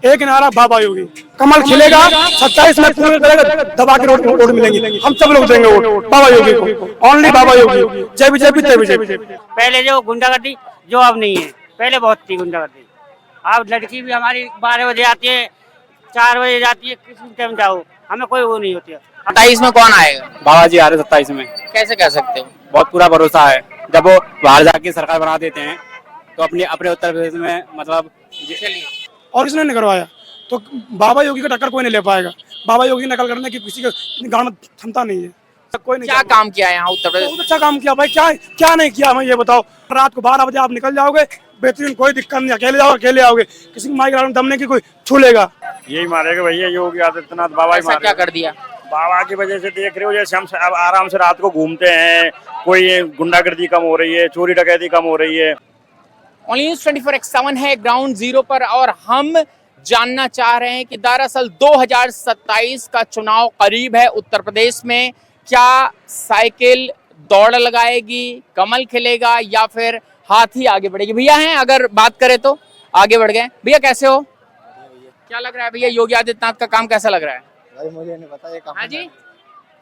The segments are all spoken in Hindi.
एक नारा बाबा योगी, कमल खिलेगा 27 में पूरे करेगा, दबा के वोट मिलेंगे, हम सब लोग देंगे वोट बाबा योगी को, ओनली बाबा योगी, जय बीजेपी जय बीजेपी। पहले जो गुंडागर्दी जो अब नहीं है, पहले बहुत थी गुंडागर्दी। अब लड़की भी हमारी 12 बजे आती है, 4 बजे जाती है, किसी टाइम जाओ, हमें कोई वो नहीं होती है। 27 में कौन आएगा? बाबा जी आ रहे 27 में। कैसे कह सकते हो? बहुत पूरा भरोसा है, जब वो बाहर जाके सरकार बना देते हैं तो अपने अपने उत्तर प्रदेश में मतलब और किसने नहीं करवाया, तो बाबा योगी का टक्कर कोई नहीं ले पाएगा। बाबा योगी नकल करने की किसी के गांव में क्षमता नहीं है, कोई नहीं। क्या काम किया है यहाँ उत्तर प्रदेश? बहुत अच्छा काम किया भाई, क्या क्या नहीं किया हमें ये बताओ। रात को 12 बजे आप निकल जाओगे, बेहतरीन, कोई दिक्कत नहीं, अकेले जाओ अकेले आओगे, किसी की माई ग्राउंड दमने की कोई छू लेगा। यही मारेगा भैया योगी आदित्यनाथ, बाबा ही ऐसा क्या कर दिया? बाबा की वजह से देख रहे हो, जैसे हम अब आराम से रात को घूमते हैं, कोई गुंडागर्दी कम हो रही है, चोरी डकैती कम हो रही है। ओनली न्यूज़ 24x7 है ग्राउंड जीरो पर और हम जानना चाह रहे हैं कि दरअसल 2027 का चुनाव करीब है उत्तर प्रदेश में। क्या साइकिल दौड़ लगाएगी, कमल खिलेगा या फिर हाथी आगे बढ़ेगी? भैया हैं, अगर बात करें तो आगे बढ़ गए। भैया कैसे हो? क्या लग रहा है भैया, योगी आदित्यनाथ का काम कैसा लग रहा है? भाई मुझे नहीं पता ये काम। हाँ जी,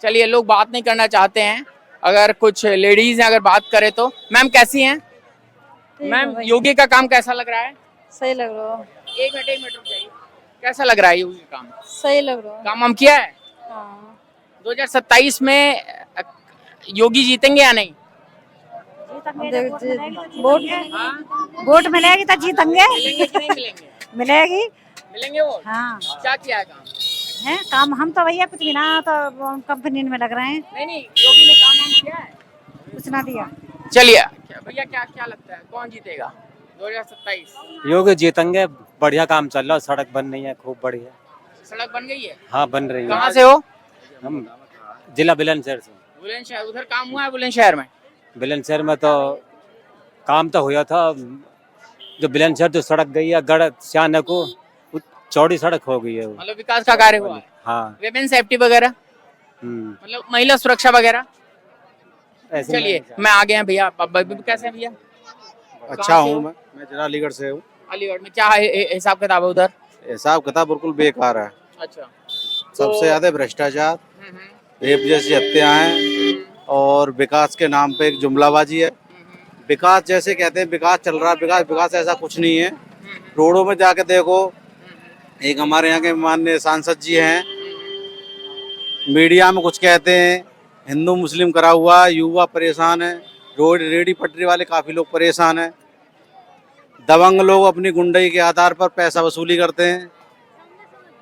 चलिए, लोग बात नहीं करना चाहते हैं। अगर कुछ लेडीज हैं, अगर बात करें तो मैम कैसी हैं? मैम, योगी का काम कैसा लग रहा है? सही लग रहा है। एक मिनट रुक जाइए। कैसा लग रहा है योगी का काम? सही लग रहा है। काम हम किया है? हाँ। 2027 में योगी जीतेंगे या नहीं? वोट मिलेगी तो जीतेंगे। मिलेंगे कि नहीं मिलेंगे? मिलेगी। मिलेंगे वो। हाँ। क्या किया है काम? है काम, हम तो भैया कुछ भी ना, तो कंपनी में लग रहे हैं। नहीं, योगी ने काम किया है? कुछ ना दिया। चलिए भैया, क्या लगता है कौन जीतेगा 2027? योगी जीतेंगे, बढ़िया काम चल रहा है, सड़क बन रही है खूब बढ़िया। सड़क बन गई है? हाँ बन रही है। कहाँ से हो? हम जिला बुलंदशहर से। बुलंदशहर, उधर काम हुआ है बुलंदशहर में? बुलंदशहर में तो काम तो हुआ था, जो बुलंदशहर जो सड़क गई है गढ़ सियाने को, चौड़ी सड़क हो गई है वो। मतलब विकास का कार्य हुआ है? हाँ। वेमेन सेफ्टी वगैरह, मतलब महिला सुरक्षा वगैरह। चलिए, मैं आ गया भैया। कैसे हैं भैया? अच्छा हूँ मैं जरा अलीगढ़ से हूँ। अलीगढ़ में क्या हिसाब किताब है उधर? हिसाब किताब बिल्कुल बेकार है। अच्छा। सबसे ज्यादा भ्रष्टाचार, रेप जैसी हत्याएं और विकास के नाम पे एक जुमलाबाजी है। विकास जैसे कहते हैं विकास चल रहा है, विकास ऐसा कुछ नहीं है। रोडों में जाके देखो, एक हमारे यहाँ के माननीय सांसद जी हैं, मीडिया में कुछ कहते हैं, हिंदू मुस्लिम करा हुआ, युवा परेशान है, रोड रेडी पटरी वाले काफ़ी लोग परेशान हैं, दबंग लोग अपनी गुंडई के आधार पर पैसा वसूली करते हैं,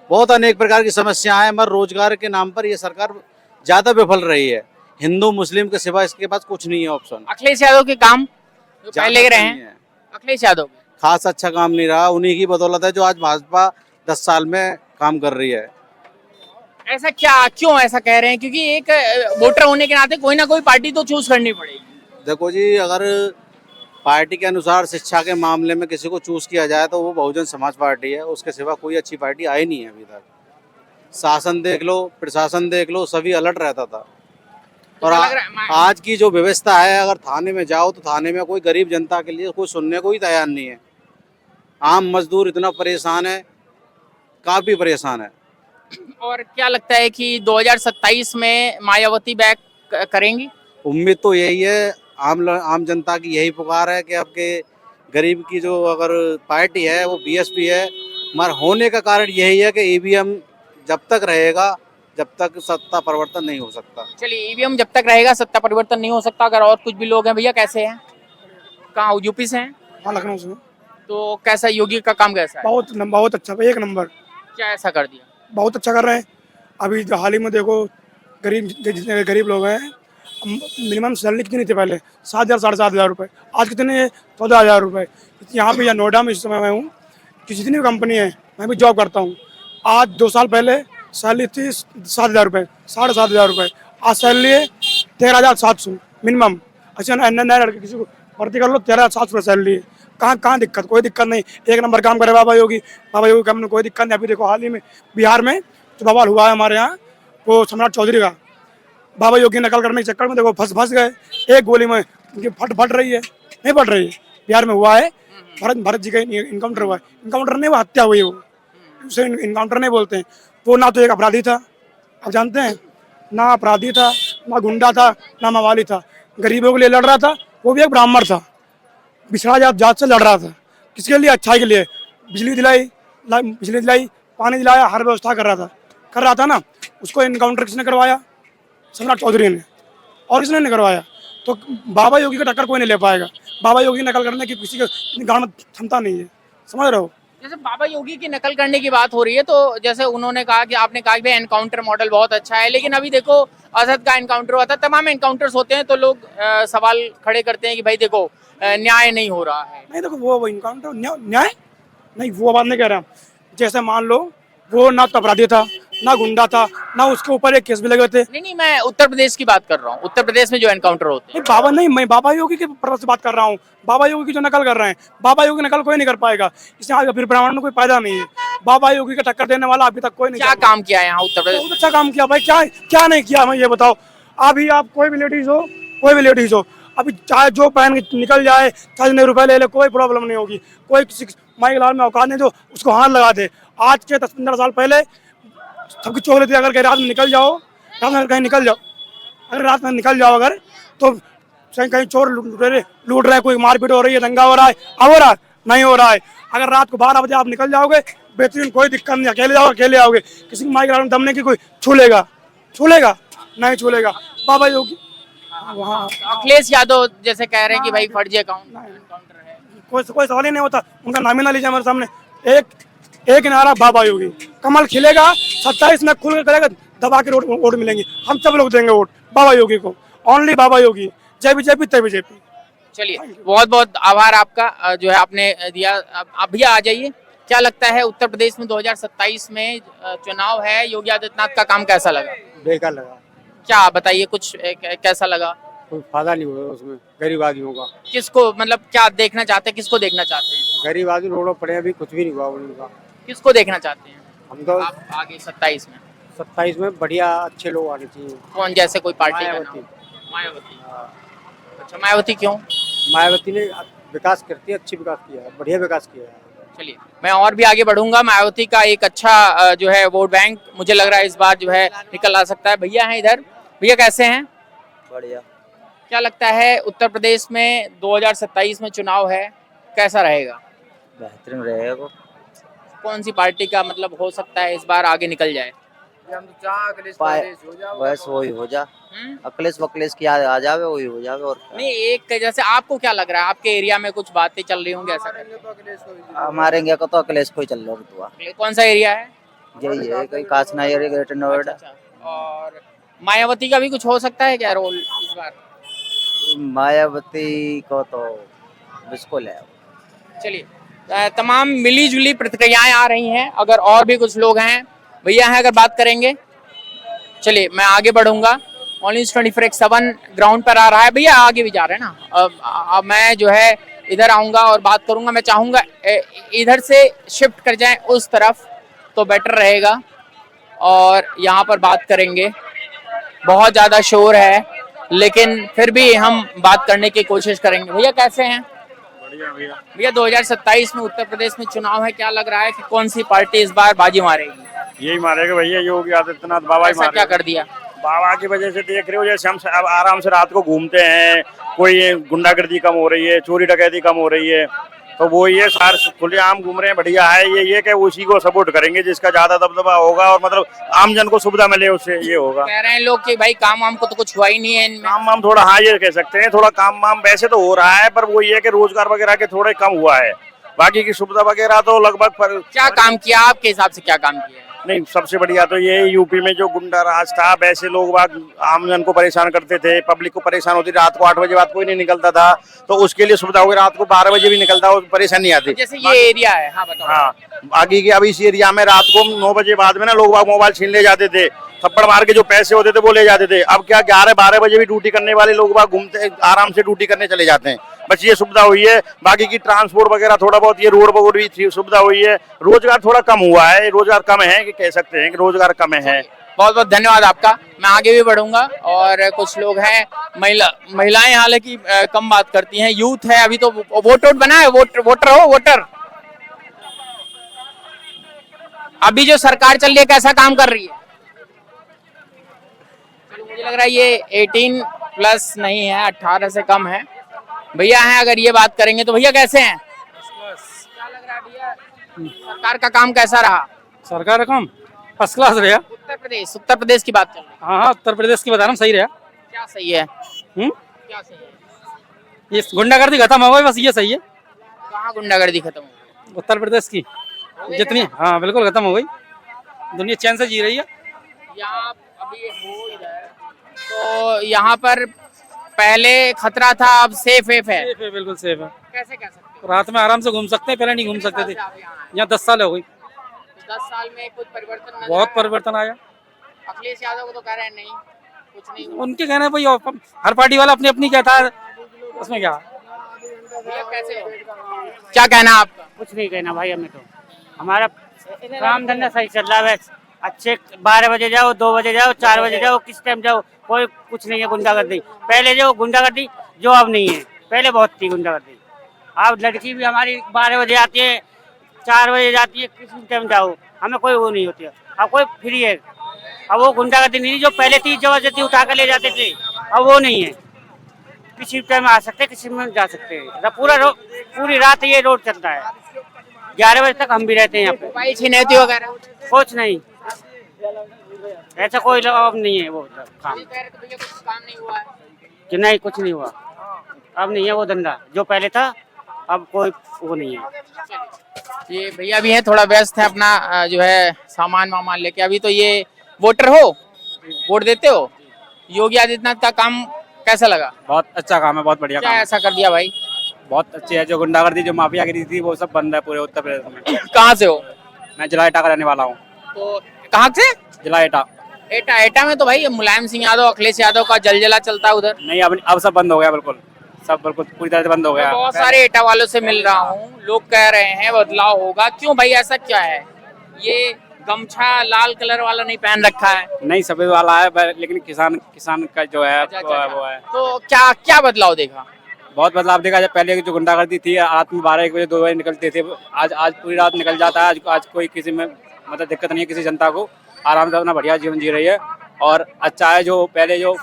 बहुत अनेक प्रकार की समस्याएं हैं। मगर रोजगार के नाम पर ये सरकार ज़्यादा विफल रही है। हिंदू मुस्लिम के सिवा इसके पास कुछ नहीं है ऑप्शन। अखिलेश यादव के काम जो पहले रहे हैं, अखिलेश यादव खास अच्छा काम नहीं रहा, उन्हीं की बदौलत है जो आज भाजपा 10 साल में काम कर रही है। ऐसा क्यों ऐसा कह रहे हैं? क्योंकि एक वोटर होने के नाते कोई ना कोई पार्टी तो चूज करनी पड़ेगी। देखो जी, अगर पार्टी के अनुसार शिक्षा के मामले में किसी को चूज किया जाए तो वो बहुजन समाज पार्टी है, उसके सिवा कोई अच्छी पार्टी आई नहीं है अभी तक। शासन देख लो, प्रशासन देख लो, सभी अलर्ट रहता था। और आज की जो व्यवस्था है, अगर थाने में जाओ तो थाने में कोई गरीब जनता के लिए कोई सुनने को ही तैयार नहीं है। आम मजदूर इतना परेशान है, काफी परेशान है। और क्या लगता है कि 2027 में मायावती बैक करेंगी? उम्मीद तो यही है, आम जनता की यही पुकार है कि आपके गरीब की जो अगर पार्टी है वो बीएसपी है। मगर होने का कारण यही है कि ईवीएम जब तक रहेगा, जब तक सत्ता परिवर्तन नहीं हो सकता। चलिए, ईवीएम जब तक रहेगा सत्ता परिवर्तन नहीं हो सकता। अगर और कुछ भी लोग हैं भैया, कैसे हैं? कहाँ, यूपी से हैं? हाँ, लखनऊ से। तो कैसा योगी का काम कैसा है? बहुत अच्छा, एक नंबर। क्या ऐसा कर दिया? बहुत अच्छा कर रहे हैं। अभी हाल ही में देखो, जितने गरीब लोग हैं, मिनिमम सैलरी कितनी थी पहले? 7,000 साढ़े 7,000 रुपये। आज कितने है? 14,000 रुपये। यहाँ पे या नोएडा में इस समय मैं हूँ कि जितनी भी कंपनी है, मैं भी जॉब करता हूँ। आज 2 साल पहले सैलरी थी 7,000 रुपये, 7,500 रुपये। आज सैलरी है 13,700 मिनिमम। अच्छा, नए लड़के किसी को भर्ती कर लो, 13,700 रुपये सैलरी है। कहाँ दिक्कत? कोई दिक्कत नहीं, एक नंबर काम करे बाबा योगी काम में कोई दिक्कत नहीं। अभी देखो हाल ही में बिहार में जो बवाल हुआ है हमारे यहाँ, वो सम्राट चौधरी का, बाबा योगी नकल करने के चक्कर में देखो फंस गए। एक गोली में उनकी फट रही है, नहीं फट रही है। बिहार में हुआ है, भरत जी का इनकाउंटर हुआ है। इनकाउंटर नहीं हुआ, हत्या हुई है। वो उसे इनकाउंटर नहीं बोलते हैं। वो ना तो एक अपराधी था, आप जानते हैं, ना अपराधी था, ना गुंडा था, ना मवाली था, गरीबों के लिए लड़ रहा था। वो भी एक ब्राह्मण था, पिछड़ा जात से लड़ रहा था। किसके लिए? अच्छाई के लिए। बिजली दिलाई, पानी दिलाया, हर व्यवस्था कर रहा था ना। उसको इनकाउंटर किसने करवाया? सम्राट चौधरी ने। और किसने नहीं करवाया? तो बाबा योगी का टक्कर कोई नहीं ले पाएगा। बाबा योगी की नकल करने की किसी के गांव में क्षमता नहीं है, समझ रहे हो? जैसे बाबा योगी की नकल करने की बात हो रही है, तो जैसे उन्होंने कहा कि आपने कहा कि भाई एनकाउंटर मॉडल बहुत अच्छा है, लेकिन अभी देखो असद का एनकाउंटर हुआ था, तमाम एनकाउंटर्स होते हैं तो लोग सवाल खड़े करते हैं कि भाई देखो न्याय नहीं हो रहा है। नहीं, देखो वो इनकाउंटर न्याय नहीं, वो बात नहीं कह रहा। जैसे मान लो वो ना तो अपराधी था, ना गुंडा था, ना उसके ऊपर एक केस भी लगे थे। नहीं, मैं उत्तर प्रदेश की बात कर रहा हूँ। उत्तर प्रदेश में जो एनकाउंटर होते हैं, मैं बाबा योगी के पर्पज से बात कर रहा हूँ। बाबा योगी की जो नकल कर रहे हैं, बाबा योगी की नकल कोई नहीं कर पाएगा। इससे आगे फिर ब्राह्मण में कोई फायदा नहीं है। बाबा योगी का टक्कर देने वाला अभी तक कोई नहीं। क्या काम किया है यहाँ उत्तर प्रदेश? बहुत अच्छा काम किया भाई। क्या नहीं किया, मैं ये बताओ। अभी आप कोई भी लेडीज हो, अभी चाहे जो पहन के निकल जाए, चाहे जितने रुपए ले ले, कोई प्रॉब्लम नहीं होगी। कोई किसी माई लाल में औकात नहीं जो उसको हाथ लगा दे। आज के 10-15 साल पहले सबकी चोर लेती, अगर कहीं रात में निकल जाओ, अगर रात में निकल जाओ अगर, तो कहीं चोर लूट रहे, कोई मारपीट हो रही है, दंगा हो रहा है, अब हो रहा है नहीं हो रहा है। अगर रात को 12 बजे आप निकल जाओगे, बेहतरीन, कोई दिक्कत नहीं। अकेले आओगे, किसी की माई के में दमने की कोई छूलेगा नहीं छूलेगा। बाबा योगी वहाँ अखिलेश यादव जैसे कह रहे हैं कि भाई फर्जी एनकाउंटर है, कोई सवाल ही नहीं होता। उनका नाम ही ना लीजिए हमारे सामने। एक नारा बाबा योगी, कमल खिलेगा 27 में, खुल कर करेगा, दबा के वोट मिलेंगे। हम सब लोग देंगे वोट बाबा योगी को, ओनली बाबा योगी। जय बीजेपी, तय बीजेपी। चलिए, बहुत बहुत आभार आपका जो है आपने दिया। आप भी आ जाइए। क्या लगता है उत्तर प्रदेश में 2027 में चुनाव है, योगी आदित्यनाथ का काम कैसा लगा? बेकार लगा, क्या बताइए कुछ, कैसा लगा? कोई फायदा नहीं हुआ उसमें गरीब आदमियों का। किसको, मतलब क्या देखना चाहते हैं, किसको देखना चाहते हैं? गरीब आदमी रोडों पड़े, अभी कुछ भी नहीं हुआ उनका। किसको देखना चाहते हैं हम तो आप आगे 27 में? 27 में बढ़िया अच्छे लोग आने चाहिए। कौन, जैसे कोई पार्टी का नाम? मायावती। मायावती। अच्छा, मायावती क्यों? मायावती ने विकास करती है, अच्छी विकास किया है, बढ़िया विकास किया है। चलिए, मैं और भी आगे बढ़ूंगा। मायावती का एक अच्छा जो है वोट बैंक मुझे लग रहा है इस बार जो है निकल आ सकता है। भैया हैं इधर, भैया कैसे हैं? बढ़िया। क्या लगता है उत्तर प्रदेश में 2027 में चुनाव है, कैसा रहेगा? बेहतरीन रहेगा। कौन सी पार्टी का मतलब हो सकता है इस बार आगे निकल जाए? बस वही हो जा, अखिलेश वकलेश की आ जावे, वही हो जावे। और नहीं, एक जैसे आपको क्या लग रहा है, आपके एरिया में कुछ बातें चल रही होंगी ऐसा करके? हमारे इंडिया का तो अखिलेश को ही चल रहा है। कौन सा एरिया है? यही है, कोई काश नायर, ग्रेटर नोएडा। और मायावती का भी कुछ हो सकता है क्या रोल इस बार? मायावती को तो बिल्कुल है। चलिए, तमाम मिली जुली प्रतिक्रियाएं आ रही हैं। अगर और भी कुछ लोग हैं, भैया हैं, अगर बात करेंगे। चलिए, मैं आगे बढ़ूंगा। ओनली 24x7 ग्राउंड पर आ रहा है। भैया आगे भी जा रहे हैं ना, अब मैं जो है इधर आऊंगा और बात करूंगा। मैं चाहूंगा इधर से शिफ्ट कर जाएं उस तरफ तो बेटर रहेगा, और यहाँ पर बात करेंगे। बहुत ज़्यादा शोर है, लेकिन फिर भी हम बात करने की कोशिश करेंगे। भैया कैसे हैं? भैया 2027 में उत्तर प्रदेश में चुनाव है, क्या लग रहा है कि कौन सी पार्टी इस बार बाजी मारेगी? यही मारेगा भैया, योगी आदित्यनाथ। बाबा ही क्या कर दिया? बाबा की वजह से देख रहे हो, जैसे हम अब आराम से रात को घूमते हैं, कोई गुंडागर्दी कम हो रही है, चोरी डकैती कम हो रही है, तो वो ये सारे खुलेआम घूम रहे हैं, बढ़िया है। ये कि उसी को सपोर्ट करेंगे जिसका ज्यादा दबदबा होगा और मतलब आम जन को सुविधा मिले, उससे ये होगा। कह रहे हैं लोग कि भाई काम वाम को तो कुछ हुआ ही नहीं है इनमें। काम वाम थोड़ा, हाँ ये कह सकते हैं, थोड़ा काम वाम वैसे तो हो रहा है, पर वो ये कि रोजगार वगैरह के थोड़े कम हुआ है। बाकी की सुविधा वगैरह तो लगभग। क्या काम किया आपके हिसाब से, क्या काम किया? नहीं, सबसे बढ़िया तो ये यूपी में जो गुंडा राज था, वैसे लोग आम जन को परेशान करते थे, पब्लिक को परेशान होती, रात को 8 बजे बाद कोई नहीं निकलता था, तो उसके लिए सुविधा हो गई। रात को 12 बजे भी निकलता हो, परेशानी नहीं आती। जैसे ये एरिया है, हाँ बताओ। हाँ, बाकी की अब इस एरिया में रात को 9 बजे बाद में ना लोग मोबाइल छीन ले जाते थे, थप्पड़ मार के जो पैसे होते थे वो ले जाते थे। अब क्या 11-12 बजे भी ड्यूटी करने वाले लोग घूमते आराम से ड्यूटी करने चले जाते हैं। बस ये सुविधा हुई है। बाकी की ट्रांसपोर्ट वगैरह थोड़ा बहुत, ये रोड वोड भी सुविधा हुई है। रोजगार थोड़ा कम हुआ है, रोजगार कम है कि कह सकते हैं कि रोजगार कम है। बहुत बहुत धन्यवाद आपका। मैं आगे भी बढ़ूंगा। और कुछ लोग हैं, महिलाएं हालांकि कम बात करती हैं, यूथ है। अभी तो वोट बना है, वोटर हो, वोटर। अभी जो सरकार चल रही है कैसा काम कर रही है? चलो मुझे लग रहा है ये 18 प्लस नहीं है, 18 से कम है। भैया हैं, अगर ये बात करेंगे तो भैया कैसे हैं? क्या लग रहा है भैया, सरकार का काम कैसा रहा? सरकार का काम फर्स्ट क्लास रहा। उत्तर प्रदेश की बात चल रही है। हाँ हाँ, उत्तर प्रदेश की बता रहा हूँ, सही रहा। क्या सही है? क्या सही है? ये गुंडागर्दी खत्म हो गई, बस ये सही है। कहाँ गुंडागर्दी खत्म हो गई? उत्तर प्रदेश की जितनी, हाँ बिल्कुल खत्म हो गई, दुनिया चैन से जी रही है। यहाँ अभी हो इधर तो यहाँ पर पहले खतरा था, अब सेफ है। सेफ है, बिल्कुल सेफ है। कैसे कह सकते हो? रात में आराम से घूम सकते हैं, पहले नहीं घूम सकते थे। यहाँ 10 साल हो गई, 10 साल में कुछ परिवर्तन नजर बहुत आया? परिवर्तन आया। अखिलेश यादव को तो कह रहे हैं नहीं, कुछ नहीं हुआ। उनके कहना है भाई, हर पार्टी वाला अपनी अपनी कहता है, उसमें क्या। भैया कैसे हो? क्या कहना है आपका? कुछ नहीं कहना भाई, हमें तो हमारा काम धंधा सही चल रहा है। बस अच्छे 12 बजे जाओ, 2 बजे जाओ, 4 बजे जाओ, किस टाइम जाओ, कोई कुछ नहीं है गुंडागर्दी। पहले जो गुंडागर्दी जो अब नहीं है, पहले बहुत थी गुंडागर्दी। अब लड़की भी हमारी 12 बजे आती है, 4 बजे जाती है, किस टाइम जाओ, हमें कोई वो नहीं होती है। अब कोई फ्री है, अब वो गुंडागर्दी नहीं जो पहले थी, जबरदस्ती उठा कर ले जाते थे, अब वो नहीं है। किसी टाइम आ सकते, किसी में जा सकते हैं। पूरी रात ये रोड चलता है, 11 बजे तक हम भी रहते हैं यहाँ पे। भाई छिनैती वगैरह कुछ नहीं, ऐसा कोई अब नहीं है वो काम कह रहे थे भैया कुछ काम नहीं हुआ है। कि नहीं, कुछ नहीं हुआ। अब नहीं है वो धंधा जो पहले था, अब कोई वो नहीं है। ये भैया भी हैं, थोड़ा व्यस्त है अपना जो है सामान वामान लेके। अभी तो ये वोटर हो, वोट देते हो। योगी आदित्यनाथ का काम कैसा लगा? बहुत अच्छा काम है, बहुत बढ़िया क्या काम है। ऐसा कर दिया भाई? बहुत अच्छी है। जो गुंडागर्दी, जो माफियागिरी थी, वो सब बंद है पूरे उत्तर प्रदेश में। कहाँ से हो? मैं जिला एटा का रहने वाला हूँ। तो कहाँ से? जिला एटा। एटा में तो भाई मुलायम सिंह यादव, अखिलेश यादव का जलजला चलता है उधर। नहीं, अब सब बंद हो गया, बिल्कुल सब बिल्कुल पूरी तरह से बंद हो मैं गया। बहुत सारे एटा वालों से मिल रहा हूँ, लोग कह रहे हैं बदलाव होगा। क्यों भाई, ऐसा क्या है? ये गमछा लाल कलर वाला नहीं पहन रखा है। नहीं, सफेद वाला है, लेकिन किसान का जो है वो है। तो क्या बदलाव देखा? बहुत बदलाव देखा। जब पहले की जो गुंडागर्दी थी, रात में 12-1 बजे 2 बजे निकलते थे, आज पूरी रात निकल जाता है। आज कोई किसी में मतलब दिक्कत नहीं है, किसी जनता को आराम से अपना बढ़िया जीवन जी रही है। और अच्छा है, जो पहले जो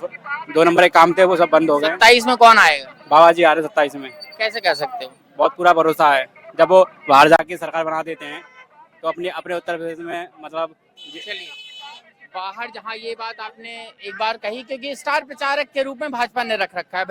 2 नंबर के काम थे वो सब बंद हो गए। 27 में कौन आएगा? बाबा जी आ रहे 27 में। कैसे कह सकते हो? बहुत पूरा भरोसा है। जब वो बाहर जाके सरकार बना देते हैं तो अपने उत्तर प्रदेश में मतलब चलिए, बाहर जहाँ ये बात आपने एक बार कही, क्योंकि स्टार प्रचारक के रूप में भाजपा ने रख रखा है।